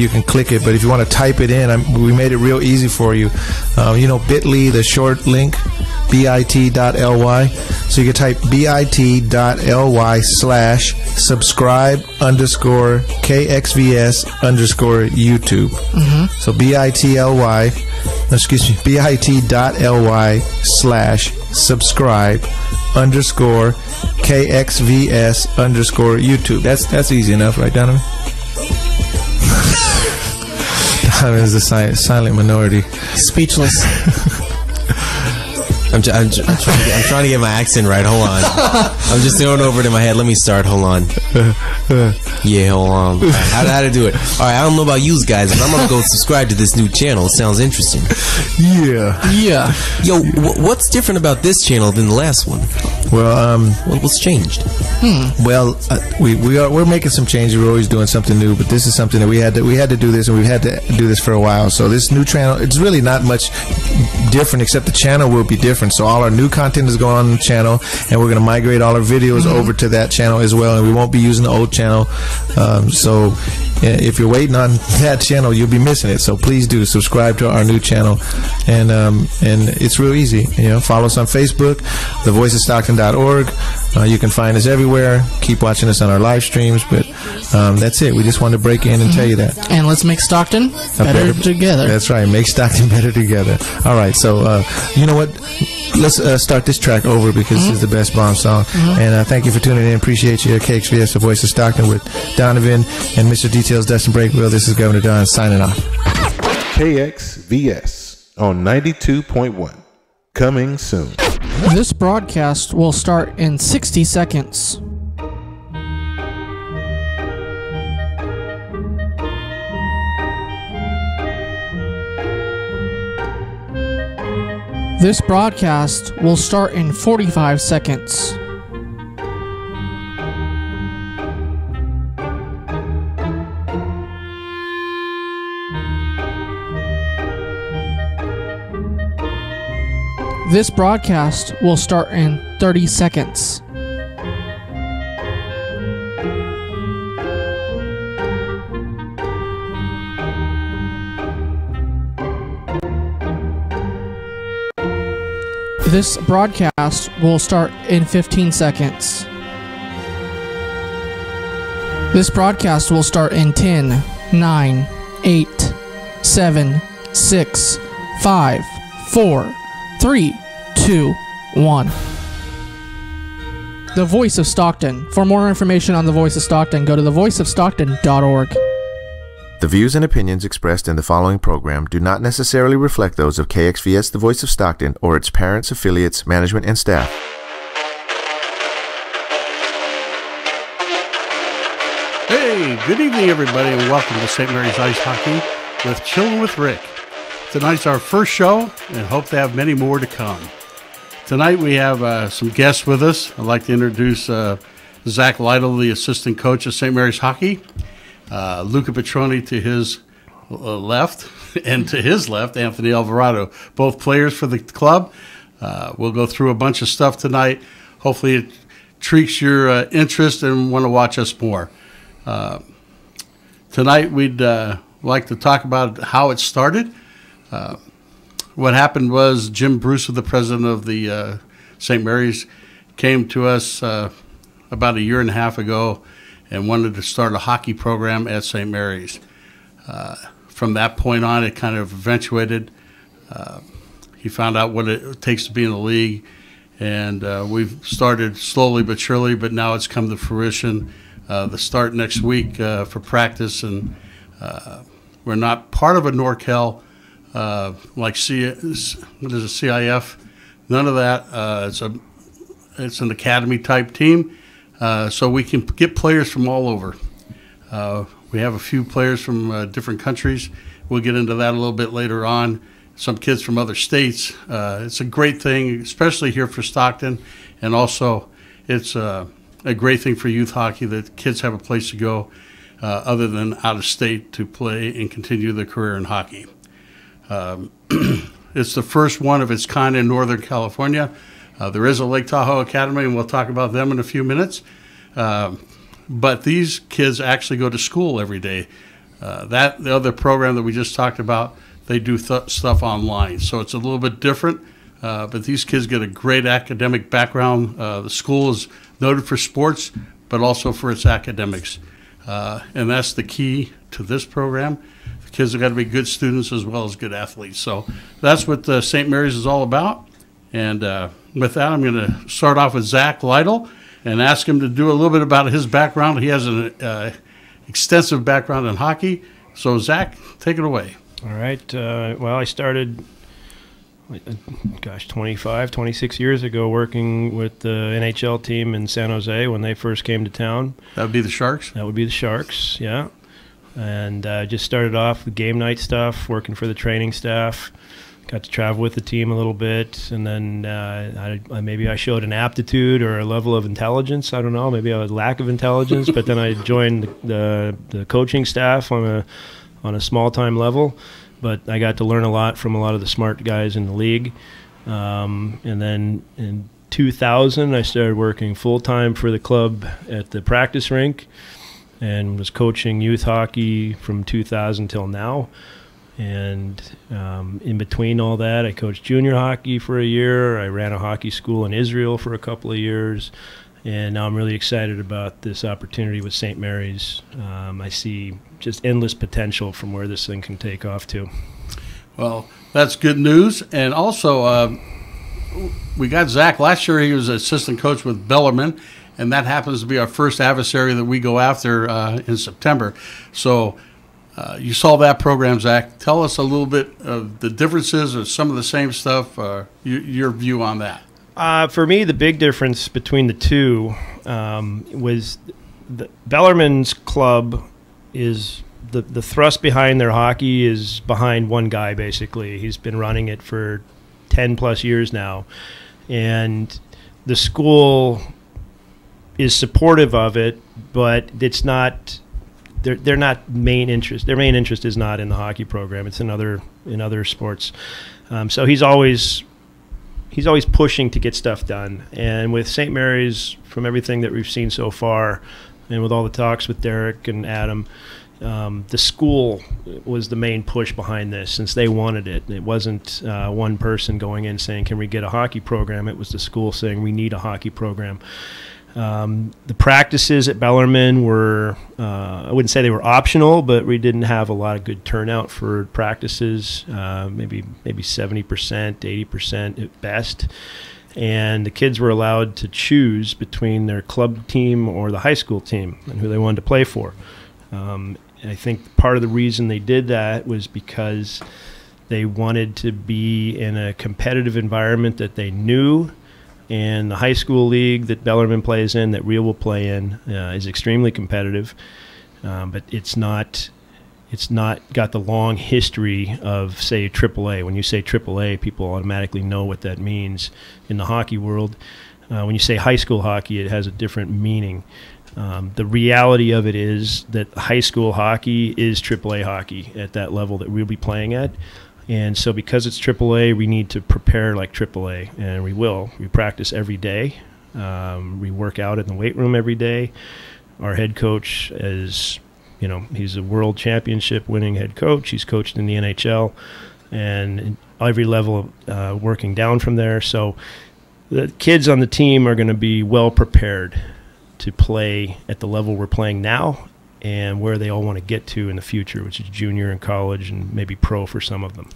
you can click it. But if you want to type it in, we made it real easy for you. Bit.ly, the short link, bit.ly. So you can type bit.ly/subscribe_KXVS_YouTube. So bit.ly/subscribe_KXVS_YouTube. That's easy enough, right, Donovan? Donovan is the silent minority. Speechless. I'm trying to get my accent right. Hold on. I'm just throwing over it in my head. Let me start. Hold on. Yeah, hold on. How to do it? All right, I don't know about you guys, but I'm going to go subscribe to this new channel. It sounds interesting. Yeah. Yo, what's different about this channel than the last one? Well, what's changed? Well, we're making some changes. We're always doing something new, but this is something that we had to do this, and we've had to do this for a while. So this new channel, it's really not much different, except the channel will be different. So all our new content is going on the channel, and we're going to migrate all our videos over to that channel as well, and we won't be using the old channel. So if you're waiting on that channel, you'll be missing it. So please do subscribe to our new channel, and it's real easy. Follow us on Facebook, thevoiceofstockton.org. You can find us everywhere. Keep watching us on our live streams, but that's it. We just wanted to break in and tell you that. And let's make Stockton better together. That's right. Make Stockton better together. All right. So, you know what? Let's start this track over because this is the best bomb song. And thank you for tuning in. Appreciate you. KXVS, the Voice of Stockton, with Donovan and Mr. Details, Dustin Breakwell. This is Governor Don signing off. KXVS on 92.1. Coming soon. This broadcast will start in 60 seconds. This broadcast will start in 45 seconds. This broadcast will start in 30 seconds. This broadcast will start in 15 seconds. This broadcast will start in 10, 9, 8, 7, 6, 5, 4, 3, 2, 1. The Voice of Stockton. For more information on The Voice of Stockton, go to thevoiceofstockton.org. The views and opinions expressed in the following program do not necessarily reflect those of KXVS, the Voice of Stockton, or its parents, affiliates, management, and staff. Hey, good evening, everybody, and welcome to St. Mary's Ice Hockey with Chillin with Rick. Tonight's our first show, and hope to have many more to come. Tonight we have some guests with us. I'd like to introduce Zach Lytle, the assistant coach of St. Mary's Hockey. Luca Petroni to his left, and to his left, Anthony Alvarado, both players for the club. We'll go through a bunch of stuff tonight. Hopefully it intrigues your interest and want to watch us more. Tonight we'd like to talk about how it started. What happened was Jim Bruce, the president of the St. Mary's, came to us about a year and a half ago and wanted to start a hockey program at St. Mary's. From that point on, it kind of eventuated. He found out what it takes to be in the league, and we've started slowly but surely, but now it's come to fruition. The start next week for practice, and we're not part of a NorCal like CIF. None of that. It's an academy type team. So we can get players from all over. We have a few players from different countries. We'll get into that a little bit later on. Some kids from other states. It's a great thing, especially here for Stockton. And also, it's a great thing for youth hockey that kids have a place to go other than out of state to play and continue their career in hockey. It's the first one of its kind in Northern California. There is a Lake Tahoe Academy, and we'll talk about them in a few minutes. But these kids actually go to school every day. The other program that we just talked about, they do stuff online, so it's a little bit different. But these kids get a great academic background. The school is noted for sports, but also for its academics, and that's the key to this program. The kids have got to be good students as well as good athletes. So that's what St. Mary's is all about. And with that, I'm going to start off with Zach Lytle and ask him to do a little bit about his background. He has an extensive background in hockey. So, Zach, take it away. All right. Well, I started, 26 years ago working with the NHL team in San Jose when they first came to town. That would be the Sharks? That would be the Sharks, yeah. And just started off with game night stuff, working for the training staff. Got to travel with the team a little bit, and then maybe I showed an aptitude or a level of intelligence. I don't know, maybe a lack of intelligence. But then I joined the coaching staff on a small time level. But I got to learn a lot from a lot of the smart guys in the league. And then in 2000, I started working full time for the club at the practice rink, and was coaching youth hockey from 2000 till now. And in between all that, I coached junior hockey for a year. I ran a hockey school in Israel for a couple of years. And now I'm really excited about this opportunity with St. Mary's. I see just endless potential from where this thing can take off to. Well, that's good news. And also, we got Zach. Last year he was assistant coach with Bellarmine, and that happens to be our first adversary that we go after in September. So you saw that program, Zach. Tell us a little bit of the differences or some of the same stuff, your view on that. For me, the big difference between the two was Bellarmine's club is the thrust behind their hockey is behind one guy, basically. He's been running it for 10-plus years now. And the school is supportive of it, but it's not – they're not main interest. Their main interest is not in the hockey program. It's in other sports. So he's always pushing to get stuff done. And with St. Mary's, from everything that we've seen so far, and with all the talks with Derek and Adam, the school was the main push behind this, since they wanted it. It wasn't one person going in saying, "Can we get a hockey program?" It was the school saying, "We need a hockey program." The practices at Bellarmine were, I wouldn't say they were optional, but we didn't have a lot of good turnout for practices, maybe 70%, 80% at best. And the kids were allowed to choose between their club team or the high school team and who they wanted to play for. I think part of the reason they did that was because they wanted to be in a competitive environment that they knew. And the high school league that Bellarmine plays in, that Real will play in, is extremely competitive. But it's not got the long history of, say, AAA. When you say AAA, people automatically know what that means in the hockey world. When you say high school hockey, it has a different meaning. The reality of it is that high school hockey is AAA hockey at that level that we'll be playing at. And so because it's AAA, we need to prepare like AAA, and we will. We practice every day. We work out in the weight room every day. Our head coach is, he's a world championship winning head coach. He's coached in the NHL and every level working down from there. So the kids on the team are going to be well prepared to play at the level we're playing now and where they all want to get to in the future, which is junior and college and maybe pro for some of them.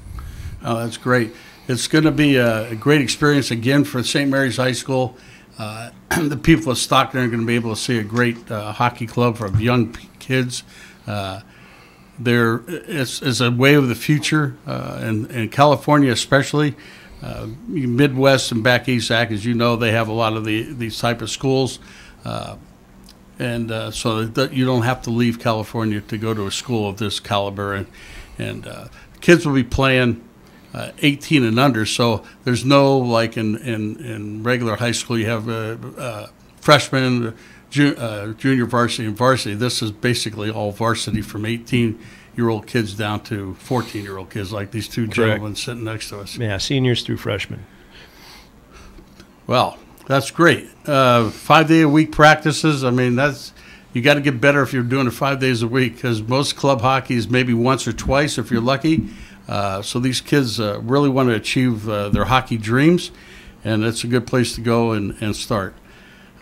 Oh, that's great. It's going to be a great experience again for St. Mary's High School. The people of Stockton are going to be able to see a great hockey club for young kids. It's a way of the future, and in California especially. Midwest and back east, Zach, as you know, they have a lot of these type of schools. So that you don't have to leave California to go to a school of this caliber. And kids will be playing 18 and under, so there's no, like in regular high school, you have freshmen, junior varsity, and varsity. This is basically all varsity from 18-year-old kids down to 14-year-old kids, like these two gentlemen sitting next to us. Yeah, seniors through freshmen. Well, that's great. 5-day-a-week practices. I mean, you got to get better if you're doing it 5 days a week, because most club hockey is maybe once or twice if you're lucky. So these kids really want to achieve their hockey dreams, and it's a good place to go and start.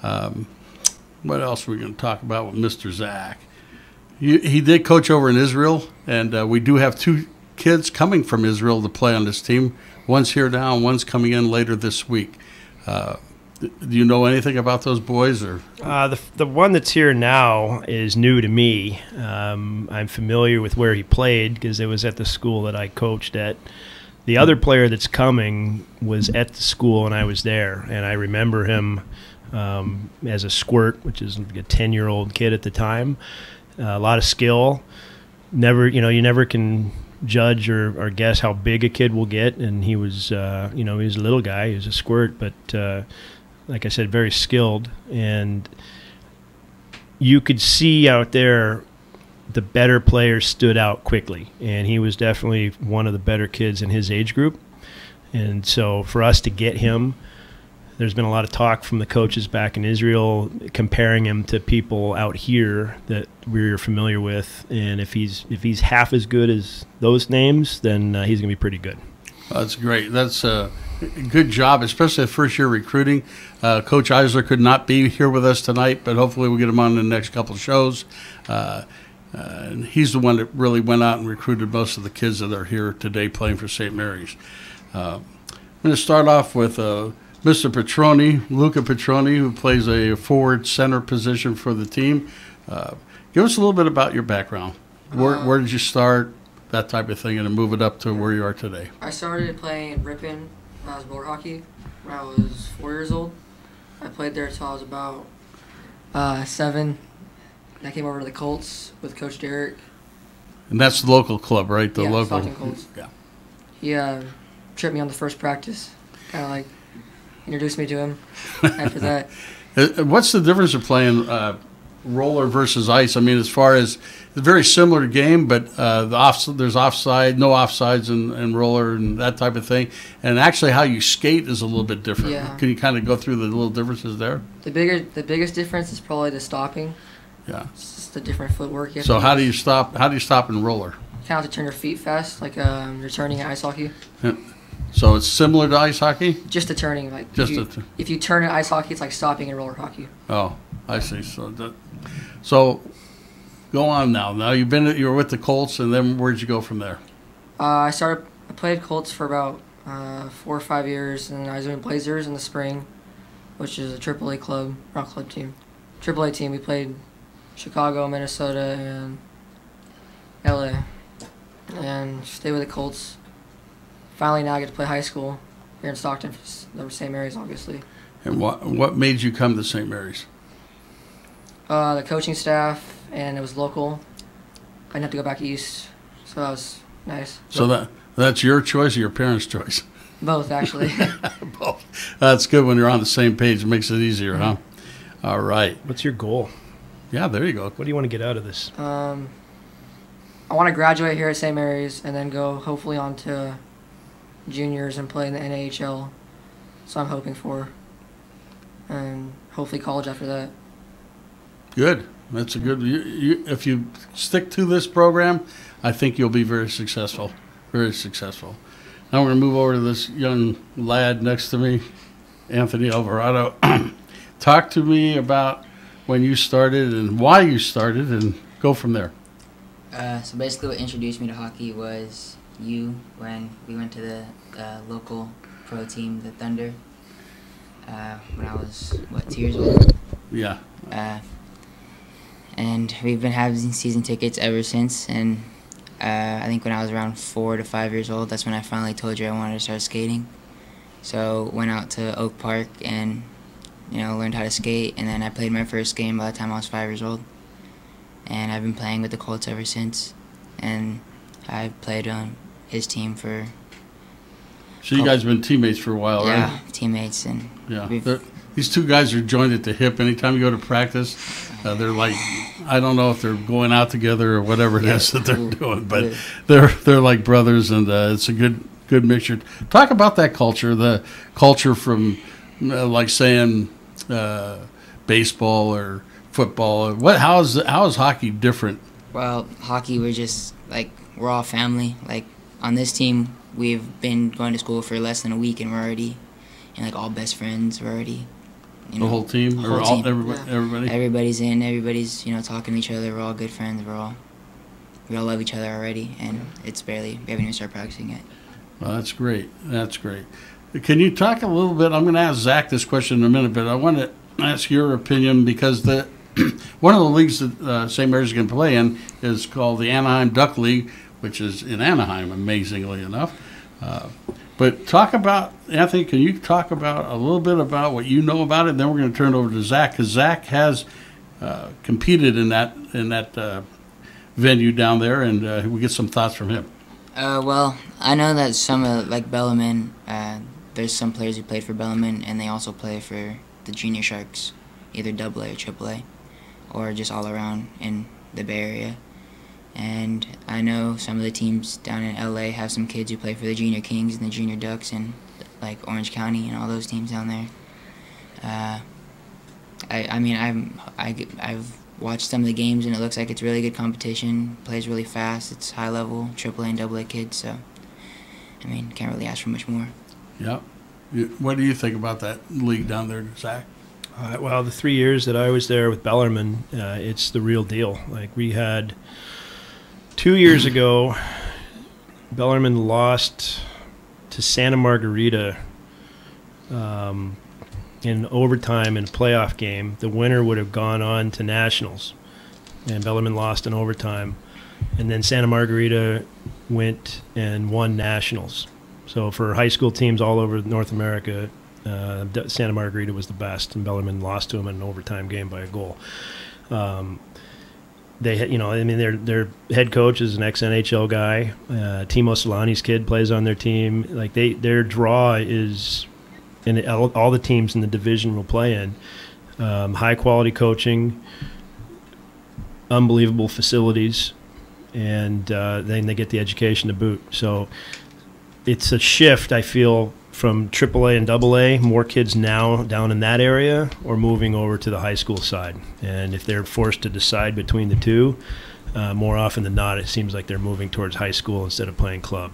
What else are we going to talk about with Mr. Zach? He did coach over in Israel, and we do have 2 kids coming from Israel to play on this team. One's here now, and one's coming in later this week. Do you know anything about those boys? Or the one that's here now is new to me. I'm familiar with where he played because it was at the school that I coached at. The other player that's coming was at the school, and I was there, and I remember him as a squirt, which is like a 10-year-old kid at the time. A lot of skill. You never can judge or guess how big a kid will get, and he was, he was a little guy. He was a squirt, but like I said, very skilled, and you could see out there the better players stood out quickly, and he was definitely one of the better kids in his age group. And so for us to get him, there's been a lot of talk from the coaches back in Israel comparing him to people out here that we're familiar with, and if he's half as good as those names, then he's going to be pretty good. That's great. That's a good job, especially first-year recruiting. Coach Eisler could not be here with us tonight, but hopefully we'll get him on in the next couple of shows. And he's the one that really went out and recruited most of the kids that are here today playing for St. Mary's. I'm going to start off with Mr. Petroni, Luca Petroni, who plays a forward center position for the team. Give us a little bit about your background. Where did you start? That type of thing, and then move it up to where you are today. I started playing Ripon when I was roller hockey when I was 4 years old. I played there until I was about 7. I came over to the Colts with Coach Derek. And that's the local club, right? The yeah, local. Stockton Colts. Yeah. He tripped me on the first practice, kind of like introduced me to him after that. What's the difference of playing roller versus ice? I mean, as far as it's a very similar game, but there's offside, no offsides in roller and that type of thing. And actually how you skate is a little bit different. Yeah. Can you kind of go through the little differences there? The biggest difference is probably the stopping. Yeah. It's just a different footwork. So how do you stop? How do you stop in roller? You kind of have to turn your feet fast, like you're turning in ice hockey. Yeah. So it's similar to ice hockey? Just the turning, like if you turn in ice hockey, it's like stopping in roller hockey. Oh, I see. So go on now. Now you were with the Colts, and then where'd you go from there? I played Colts for about 4 or 5 years, and I was doing Blazers in the spring, which is a AAA club, not club team, AAA team. We played Chicago, Minnesota, and LA, and stayed with the Colts. Finally, now I get to play high school here in Stockton, for St. Mary's, obviously. And what made you come to St. Mary's? The coaching staff, and it was local. I didn't have to go back east, so that was nice. So that's your choice or your parents' choice? Both, actually. Both. That's good when you're on the same page. It makes it easier, huh? All right. What's your goal? Yeah, there you go. What do you want to get out of this? I want to graduate here at St. Mary's and then go hopefully on to juniors and play in the NAHL. So I'm hoping for, and hopefully college after that. Good. That's a good. If you stick to this program, I think you'll be very successful. Very successful. Now we're going to move over to this young lad next to me, Anthony Alvarado. Talk to me about when you started and why you started, and go from there. So basically what introduced me to hockey was you when we went to the local pro team, the Thunder, when I was, 2 years old? Yeah. And we've been having season tickets ever since, and I think when I was around 4 to 5 years old, that's when I finally told you I wanted to start skating. So went out to Oak Park and, learned how to skate, and then I played my first game by the time I was 5 years old. And I've been playing with the Colts ever since, and I've played on his team for... So you guys have been teammates for a while, right? Yeah, teammates. And yeah. These two guys are joined at the hip. Anytime you go to practice, they're like, I don't know if they're going out together or whatever it is that they're doing, but they're like brothers, and it's a good mixture. Talk about that culture, the culture from, like saying, baseball or football. How is hockey different? Well, hockey, we're all family. Like, on this team, we've been going to school for less than a week, and we're already, like, all best friends. We're already, the whole team? The whole team. Everybody? Everybody's in. Everybody's, talking to each other. We're all good friends. We all love each other already, and we haven't even started practicing yet. Well, that's great. That's great. Can you talk a little bit? I'm going to ask Zach this question in a minute, but I want to ask your opinion because one of the leagues that St. Mary's can play in is called the Anaheim Duck League, which is in Anaheim, amazingly enough. But talk about, Anthony, can you talk about a little bit about what you know about it? And then we're going to turn it over to Zach, because Zach has competed in that venue down there, and we get some thoughts from him. Well, I know that some like Bellarmine, there's some players who played for Bellarmine, and they also play for the Junior Sharks, either AA or AAA, or just all around in the Bay Area. And I know some of the teams down in LA have some kids who play for the Junior Kings and the Junior Ducks and like Orange County and all those teams down there. I've watched some of the games, and it looks like it's really good competition. Plays really fast. It's high level AAA and AA kids. So, can't really ask for much more. Yeah. What do you think about that league down there, Zach? Well, the 3 years that I was there with Bellarmine, it's the real deal. Like, we had 2 years ago, Bellarmine lost to Santa Margarita in overtime in a playoff game. The winner would have gone on to nationals, and Bellarmine lost in overtime. And then Santa Margarita went and won nationals. So for high school teams all over North America, Santa Margarita was the best, and Bellarmine lost to them in an overtime game by a goal. Their head coach is an ex-NHL guy. Timo Solani's kid plays on their team. Like, their draw is, and all the teams in the division will play in. High quality coaching, unbelievable facilities, and then they get the education to boot. So it's a shift, I feel, from AAA and AA. More kids now down in that area or moving over to the high school side. And if they're forced to decide between the two, more often than not, it seems like they're moving towards high school instead of playing club.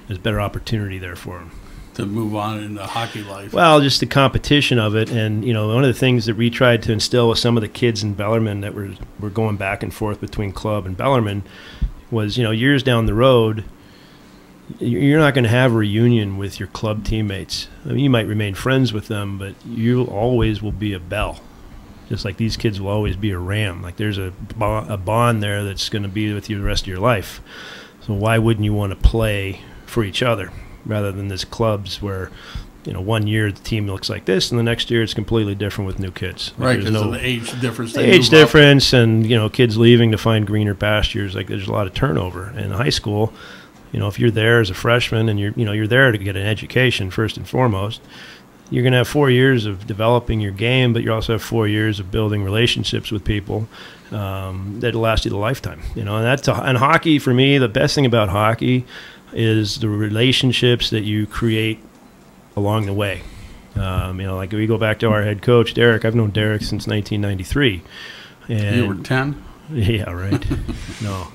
There's better opportunity there for them to move on in the hockey life. Well, just the competition of it. And, one of the things that we tried to instill with some of the kids in Bellarmine that were going back and forth between club and Bellarmine was, years down the road, you're not going to have a reunion with your club teammates. You might remain friends with them, but you always will be a Bell. Just like these kids will always be a Ram. Like, there's a bond there that's going to be with you the rest of your life. So why wouldn't you want to play for each other rather than this clubs where, 1 year the team looks like this, and the next year it's completely different with new kids. Right, because of the age difference. And, kids leaving to find greener pastures. Like, there's a lot of turnover. In high school, if you're there as a freshman and you're there to get an education first and foremost, you're going to have 4 years of developing your game, but you also have 4 years of building relationships with people that'll last you the lifetime. And hockey, for me, the best thing about hockey is the relationships that you create along the way. Like if we go back to our head coach, Derek. I've known Derek since 1993. And you were 10? Yeah, right. No,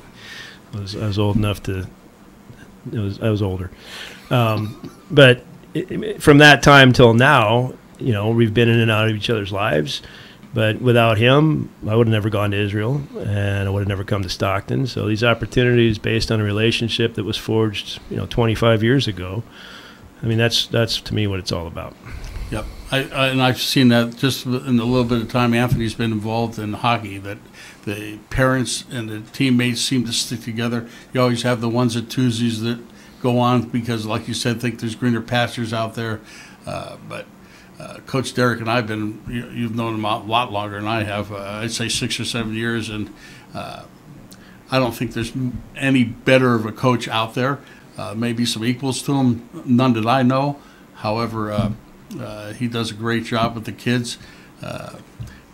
I was old enough to. I was older, but from that time till now, we've been in and out of each other's lives. But without him, I would have never gone to Israel, and I would have never come to Stockton. So these opportunities, based on a relationship that was forged, 25 years ago, that's to me what it's all about. Yep, and I've seen that just in the little bit of time Anthony's been involved in hockey, that the parents and the teammates seem to stick together. You always have the ones at twosies that go on because, like you said, think there's greener pastures out there. But Coach Derek and I've been, you've known him a lot longer than I have. I'd say 6 or 7 years, and I don't think there's any better of a coach out there. Maybe some equals to him, none that I know. However, he does a great job with the kids.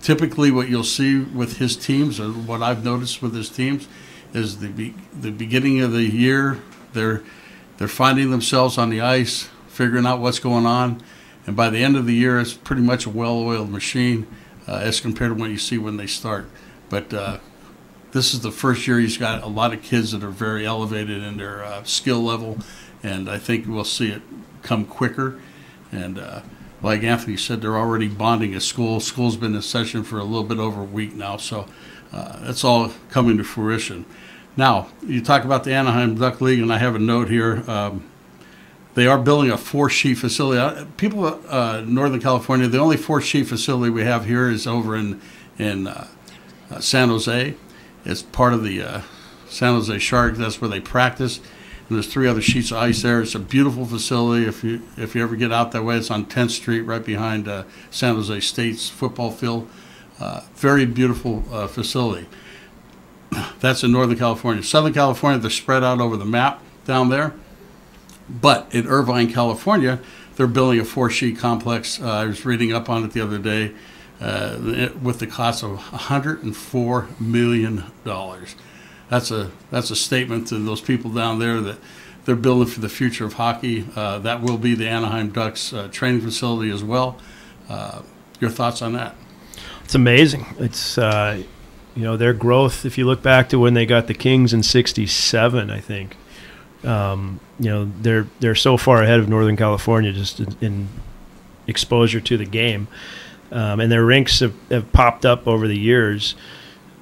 Typically what you'll see with his teams, or what I've noticed with his teams, is the beginning of the year, they're finding themselves on the ice, figuring out what's going on, and by the end of the year, it's pretty much a well-oiled machine. as compared to what you see when they start. But this is the first year he's got a lot of kids that are very elevated in their skill level, and I think we'll see it come quicker. And like Anthony said, they're already bonding at school. School's been in session for a little bit over a week now, so that's all coming to fruition. Now, you talk about the Anaheim Duck League, and I have a note here. They are building a 4-sheet facility. People Northern California, the only 4-sheet facility we have here is over in San Jose. It's part of the San Jose Sharks. That's where they practice. And there's 3 other sheets of ice there. It's a beautiful facility. If you ever get out that way, it's on 10th Street, right behind San Jose State's football field. Very beautiful facility. That's in Northern California. Southern California, they're spread out over the map down there. But in Irvine, California, they're building a 4-sheet complex. I was reading up on it the other day with the cost of $104 million. That's a statement to those people down there that they're building for the future of hockey. That will be the Anaheim Ducks training facility as well. Your thoughts on that? It's amazing. It's their growth. If you look back to when they got the Kings in '67, I think they're so far ahead of Northern California just in exposure to the game, and their rinks have popped up over the years.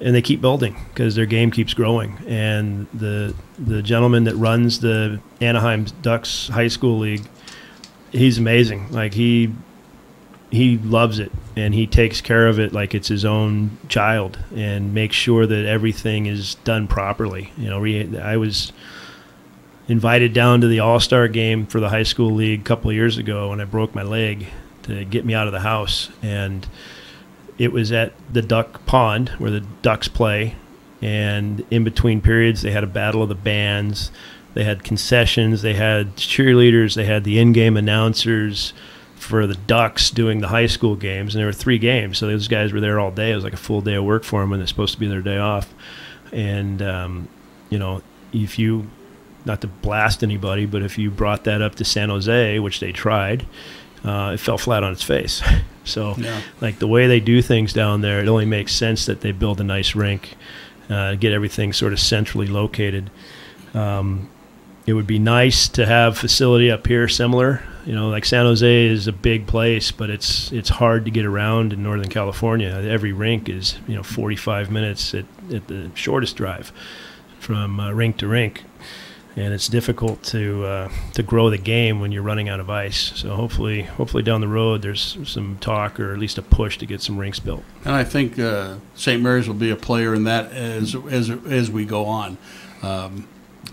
And they keep building because their game keeps growing. And the gentleman that runs the Anaheim Ducks High School League, he's amazing. Like he loves it, and he takes care of it like it's his own child, and makes sure that everything is done properly. I was invited down to the All-Star game for the high school league a couple of years ago, and I broke my leg to get me out of the house. And it was at the duck pond where the ducks play, and in between periods they had a battle of the bands, they had concessions, they had cheerleaders, they had the in-game announcers for the Ducks doing the high school games, and there were 3 games, so those guys were there all day. It was like a full day of work for them when they're supposed to be their day off. And if you, not to blast anybody, but if you brought that up to San Jose, which they tried, it fell flat on its face. So, like the way they do things down there, it only makes sense that they build a nice rink, get everything sort of centrally located. It would be nice to have facility up here similar. Like San Jose is a big place, but it's hard to get around in Northern California. Every rink is 45 minutes at the shortest drive from rink to rink. And it's difficult to grow the game when you're running out of ice. So hopefully down the road there's some talk, or at least a push to get some rinks built. And I think St. Mary's will be a player in that as we go on.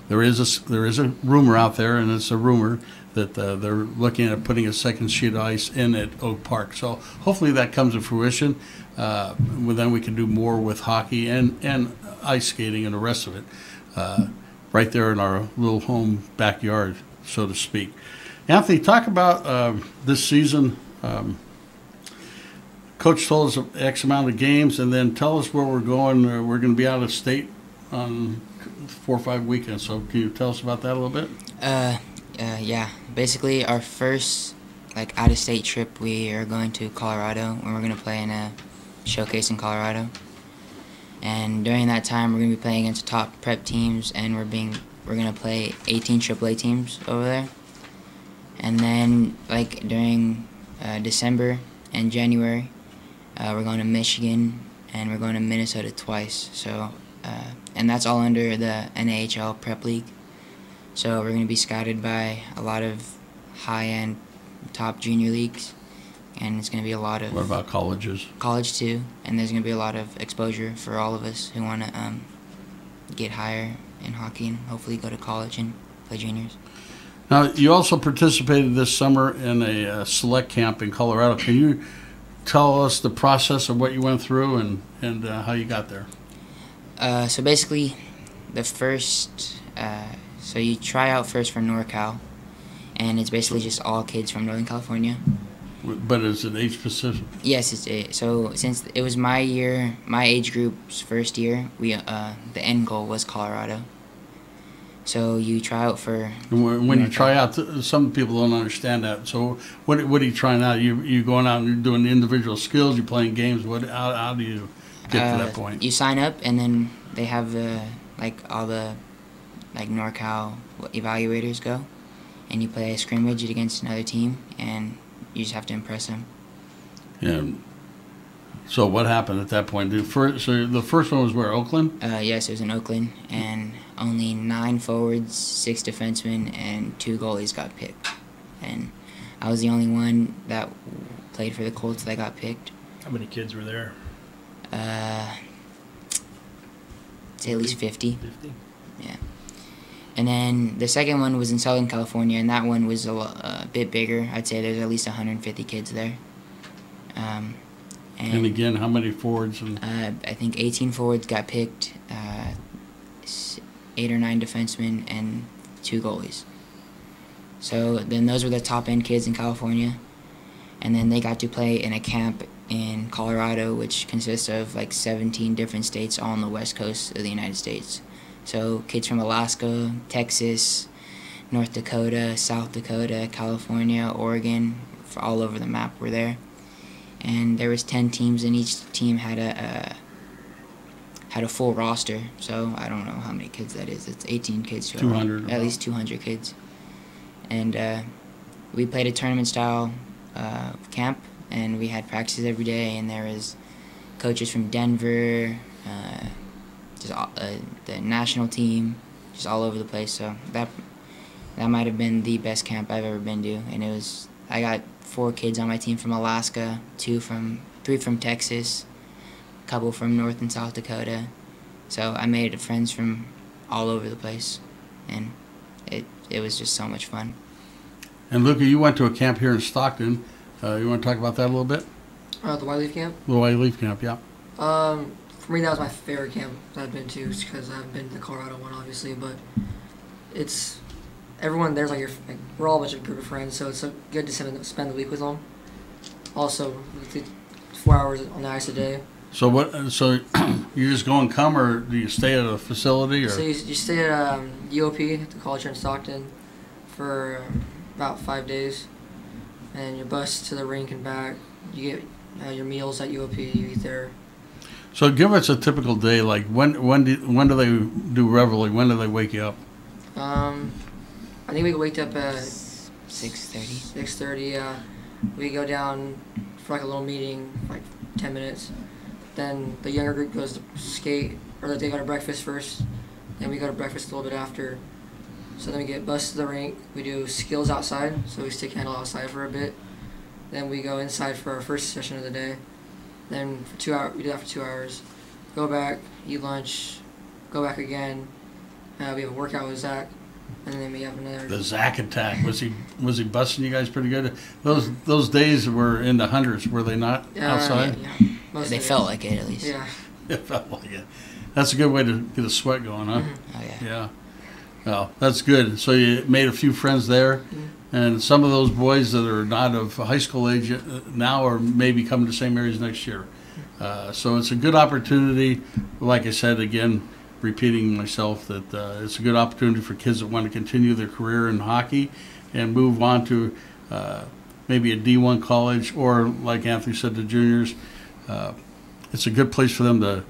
There is a rumor out there, and it's a rumor that they're looking at putting a second sheet of ice in at Oak Park. So hopefully that comes to fruition. Then we can do more with hockey and ice skating and the rest of it. Right there in our little home backyard, so to speak. Anthony, talk about this season. Coach told us X amount of games, and then tell us where we're going. We're going to be out of state on 4 or 5 weekends, so can you tell us about that a little bit? Yeah. Basically, our first out-of-state trip, we are going to Colorado, and we're going to play in a showcase in Colorado. And during that time, we're going to be playing against top prep teams, and we're going to play 18 AAA teams over there. And then, during December and January, we're going to Michigan, and we're going to Minnesota twice. So, and that's all under the NAHL Prep League. So we're going to be scouted by a lot of high-end top junior leagues. And it's going to be a lot of... What about colleges? College, too. And there's going to be a lot of exposure for all of us who want to get higher in hockey and hopefully go to college and play juniors. Now, you also participated this summer in a select camp in Colorado. Can you tell us the process of what you went through and how you got there? So basically, the first... so you try out first for NorCal, and it's basically just all kids from Northern California. But is it age specific? Yes, so since it was my age group's first year, the end goal was Colorado. So you try out for. And when you try out, some people don't understand that. So what are you trying out? You going out and you're doing individual skills? You're playing games? How do you get to that point? You sign up, and then they have all the NorCal evaluators go, and you play a scrimmage against another team, and you just have to impress them. Yeah. So what happened at that point? So the first one was where, Oakland? Yes, it was in Oakland, and only 9 forwards, 6 defensemen, and 2 goalies got picked. And I was the only one that played for the Colts that got picked. How many kids were there? Say at least 50. 50. Yeah. And then the second one was in Southern California, and that one was a bit bigger. I'd say there's at least 150 kids there. And again, how many forwards? I think 18 forwards got picked, 8 or 9 defensemen, and 2 goalies. So then those were the top-end kids in California. And then they got to play in a camp in Colorado, which consists of 17 different states all on the west coast of the United States. So kids from Alaska, Texas, North Dakota, South Dakota, California, Oregon, all over the map were there. And there was 10 teams, and each team had a full roster. So I don't know how many kids that is. It's 18 kids. 200. At least 200 kids. And we played a tournament-style camp, and we had practices every day. And there was coaches from Denver, the national team, just all over the place. So that might have been the best camp I've ever been to. And I got 4 kids on my team from Alaska, 3 from Texas, a couple from North and South Dakota. So I made friends from all over the place, and it was just so much fun. And Luca, you went to a camp here in Stockton. You want to talk about that a little bit? The White Leaf Camp? The White Leaf Camp, yeah. For me, that was my favorite camp that I've been to, because I haven't been to the Colorado one, obviously, but everyone there's we're all a bunch of group of friends, so it's good to spend the week with them. Also, 4 hours on the ice a day. So So you just go and come, or do you stay at a facility, or? So you stay at UOP, the college here in Stockton, for about 5 days, and you bus to the rink and back. You get your meals at UOP. You eat there. So give us a typical day. Like when do they do reveille? When do they wake you up? I think we wake up at 6:30. 6:30. We go down for a little meeting, 10 minutes. Then the younger group goes to skate, or they go to breakfast first. Then we go to breakfast a little bit after. So then we get bused to the rink. We do skills outside, so we stick handle outside for a bit. Then we go inside for our first session of the day. Then for 2 hours, we do that for 2 hours. Go back, eat lunch, go back again. We have a workout with Zach, and then we have another. The Zach attack, was he busting you guys pretty good? Those days were in the hundreds, were they not, outside? Yeah. They felt like it, at least. Yeah. It felt like it. That's a good way to get a sweat going, huh? Mm-hmm. Oh, yeah. Yeah. Well, that's good. So you made a few friends there, and some of those boys that are not of high school age now are maybe coming to St. Mary's next year. So it's a good opportunity. Like I said, again, repeating myself, that it's a good opportunity for kids that want to continue their career in hockey and move on to maybe a D1 college, or like Anthony said, the juniors. It's a good place for them to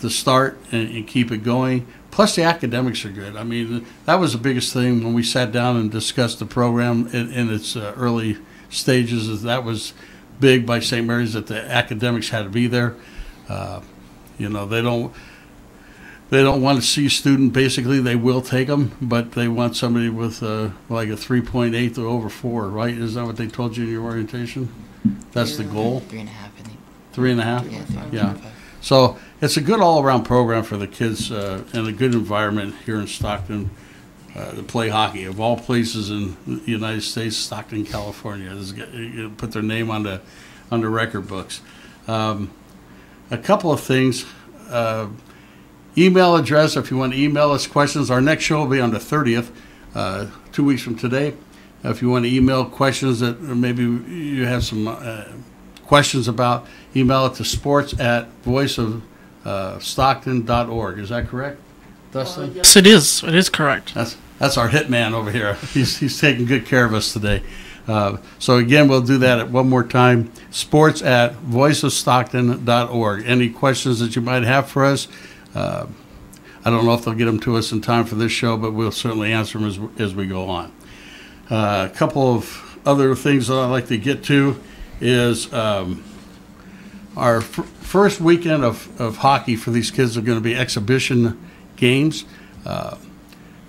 start and keep it going. Plus, the academics are good. I mean, that was the biggest thing when we sat down and discussed the program in its early stages. Is that was big by St. Mary's, that the academics had to be there. They don't want to see a student. Basically, they will take them, but they want somebody with like a 3.8 or over 4, right? Is that what they told you in your orientation? That's the goal? 3.5, I think. 3.5? Yeah. So it's a good all-around program for the kids, and a good environment here in Stockton to play hockey. Of all places in the United States, Stockton, California, put their name on the record books. A couple of things. Email address, if you want to email us questions. Our next show will be on the 30th, 2 weeks from today. If you want to email questions that maybe you have some questions about, email it to sports@voiceofstockton.org. Is that correct? Dustin? Yes, it is. It is correct. That's our hitman over here. He's taking good care of us today. So again, we'll do that one more time. Sports at voiceofstockton.org. Any questions that you might have for us? I don't know if they'll get them to us in time for this show, but we'll certainly answer them as we go on. A couple of other things that I'd like to get to is our first weekend of hockey for these kids are going to be exhibition games,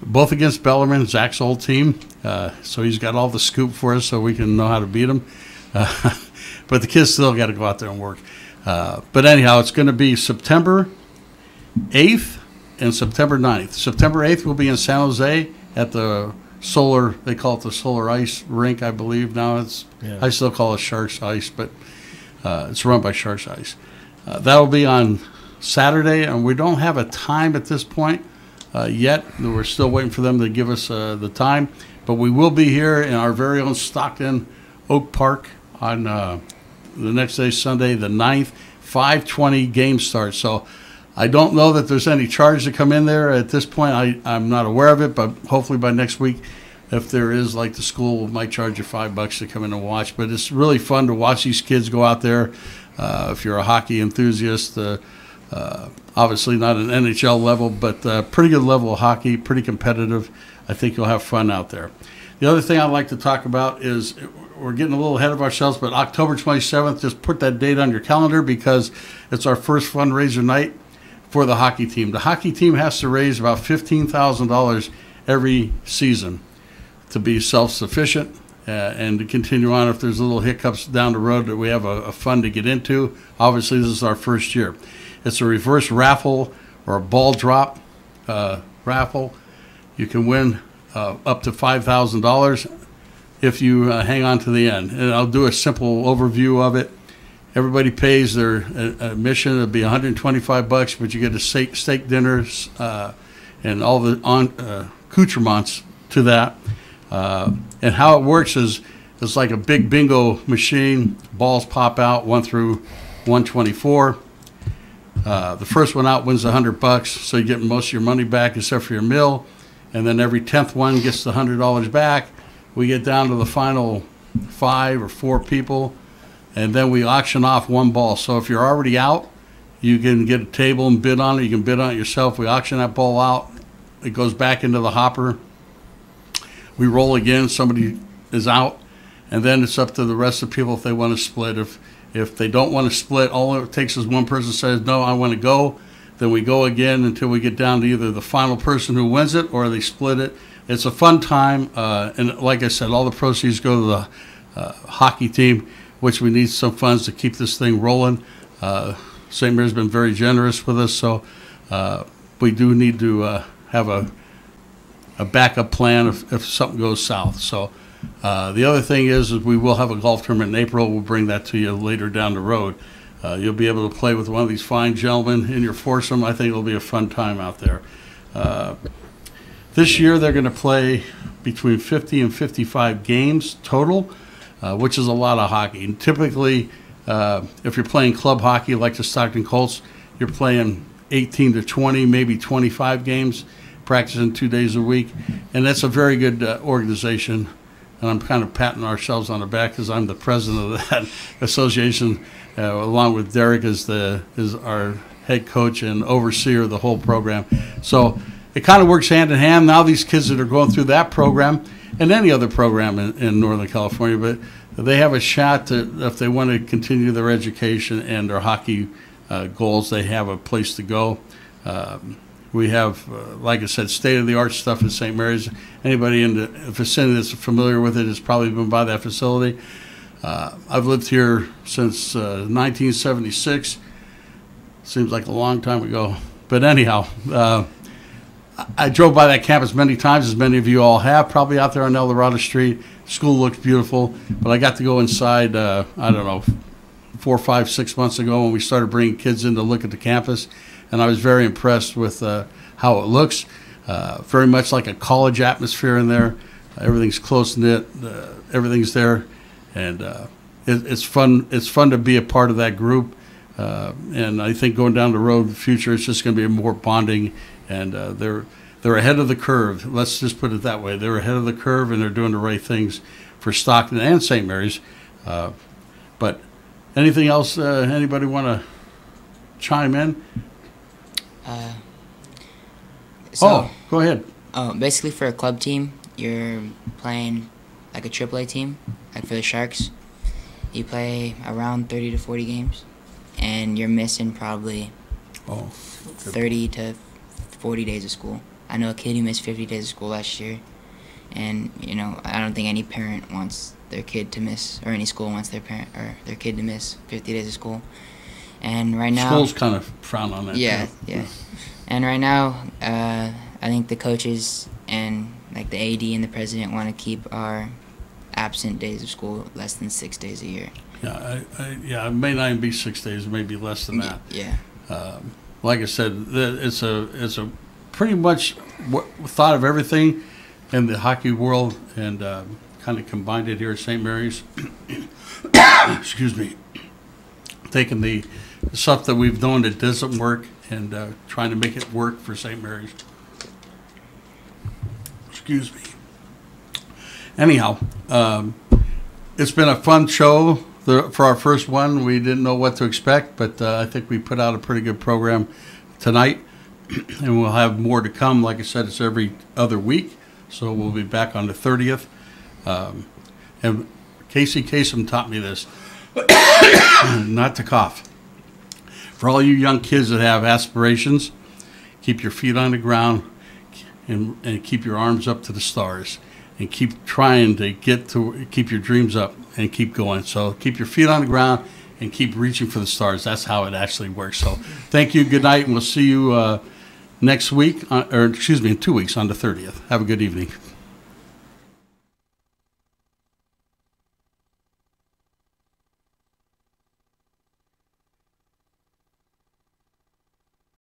both against Bellarmine, Zach's old team. So he's got all the scoop for us so we can know how to beat them. But the kids still got to go out there and work. But anyhow, it's going to be September 8th and September 9th. September 8th will be in San Jose at the Solar, they call it the Solar Ice Rink, I believe. Now I still call it Sharks Ice, but it's run by Sharks Ice. That'll be on Saturday, and we don't have a time at this point yet. We're still waiting for them to give us the time. But we will be here in our very own Stockton Oak Park on the next day, Sunday, the 9th, 5:20 game start. So I don't know that there's any charge to come in there at this point. I'm not aware of it, but hopefully by next week, if there is, like the school might charge you $5 to come in and watch. But it's really fun to watch these kids go out there. If you're a hockey enthusiast, obviously not an NHL level, but pretty good level of hockey, pretty competitive. I think you'll have fun out there. The other thing I'd like to talk about is we're getting a little ahead of ourselves, but October 27th, just put that date on your calendar because it's our first fundraiser night for the hockey team. The hockey team has to raise about $15,000 every season to be self-sufficient and to continue on if there's little hiccups down the road that we have a fund to get into. Obviously, this is our first year. It's a reverse raffle or a ball drop raffle. You can win up to $5,000 if you hang on to the end. And I'll do a simple overview of it. Everybody pays their admission. It'll be $125, but you get a steak dinner and all the accoutrements to that. And how it works is it's like a big bingo machine. Balls pop out 1 through 124. The first one out wins $100, so you get most of your money back except for your meal. And then every 10th one gets the $100 back. We get down to the final 5 or 4 people, and then we auction off one ball. So if you're already out, you can get a table and bid on it. You can bid on it yourself. We auction that ball out. It goes back into the hopper. We roll again. Somebody is out, and then it's up to the rest of the people if they want to split. If they don't want to split, all it takes is one person says, no, I want to go. Then we go again until we get down to either the final person who wins it or they split it. It's a fun time, and like I said, all the proceeds go to the hockey team, which we need some funds to keep this thing rolling. St. Mary's been very generous with us, so we do need to have a backup plan if something goes south. So the other thing is we will have a golf tournament in April. We'll bring that to you later down the road. You'll be able to play with one of these fine gentlemen in your foursome. I think it'll be a fun time out there. This year they're going to play between 50 and 55 games total, which is a lot of hockey. And typically, if you're playing club hockey like the Stockton Colts, you're playing 18 to 20, maybe 25 games, practicing 2 days a week. And that's a very good organization. And I'm kind of patting ourselves on the back because I'm the president of that association, along with Derek is our head coach and overseer of the whole program. So it kind of works hand in hand. Now these kids that are going through that program and any other program in Northern California, but they have a shot to, if they want to continue their education and their hockey goals, they have a place to go. We have, like I said, state-of-the-art stuff in St. Mary's. Anybody in the vicinity that's familiar with it has probably been by that facility. I've lived here since 1976. Seems like a long time ago. But anyhow, I drove by that campus many times, as many of you all have, probably out there on El Dorado Street. School looks beautiful. But I got to go inside, I don't know, 4, 5, 6 months ago when we started bringing kids in to look at the campus. And I was very impressed with how it looks. Very much like a college atmosphere in there. Everything's close-knit. Everything's there. And it's fun. It's fun to be a part of that group. And I think going down the road in the future, it's just going to be more bonding and they're ahead of the curve. Let's just put it that way. They're ahead of the curve, and they're doing the right things for Stockton and St. Mary's. But anything else? Anybody want to chime in? Go ahead. Basically, for a club team, you're playing like a AAA team, like for the Sharks. You play around 30 to 40 games, and you're missing probably 30 to 40 days of school. I know a kid who missed 50 days of school last year, and I don't think any parent wants their kid to miss, or any school wants their parent or their kid to miss 50 days of school. And right now, schools kind of frown on that. Yeah. And right now, I think the coaches and like the AD and the president want to keep our absent days of school less than 6 days a year. Yeah, it may not even be 6 days, it may be less than that. Yeah. Like I said, it's a pretty much thought of everything in the hockey world, and kind of combined it here at St. Mary's. Excuse me. Taking the stuff that we've done that doesn't work and trying to make it work for St. Mary's. Excuse me. Anyhow, it's been a fun show for our first one. We didn't know what to expect, but I think we put out a pretty good program tonight, and we'll have more to come. Like I said, it's every other week, so we'll be back on the 30th. And Casey Kasem taught me this, not to cough. For all you young kids that have aspirations, keep your feet on the ground and keep your arms up to the stars, and keep trying to keep your dreams up and keep going. So keep your feet on the ground and keep reaching for the stars. That's how it actually works. So thank you, good night, and we'll see you next week, in 2 weeks on the 30th. Have a good evening.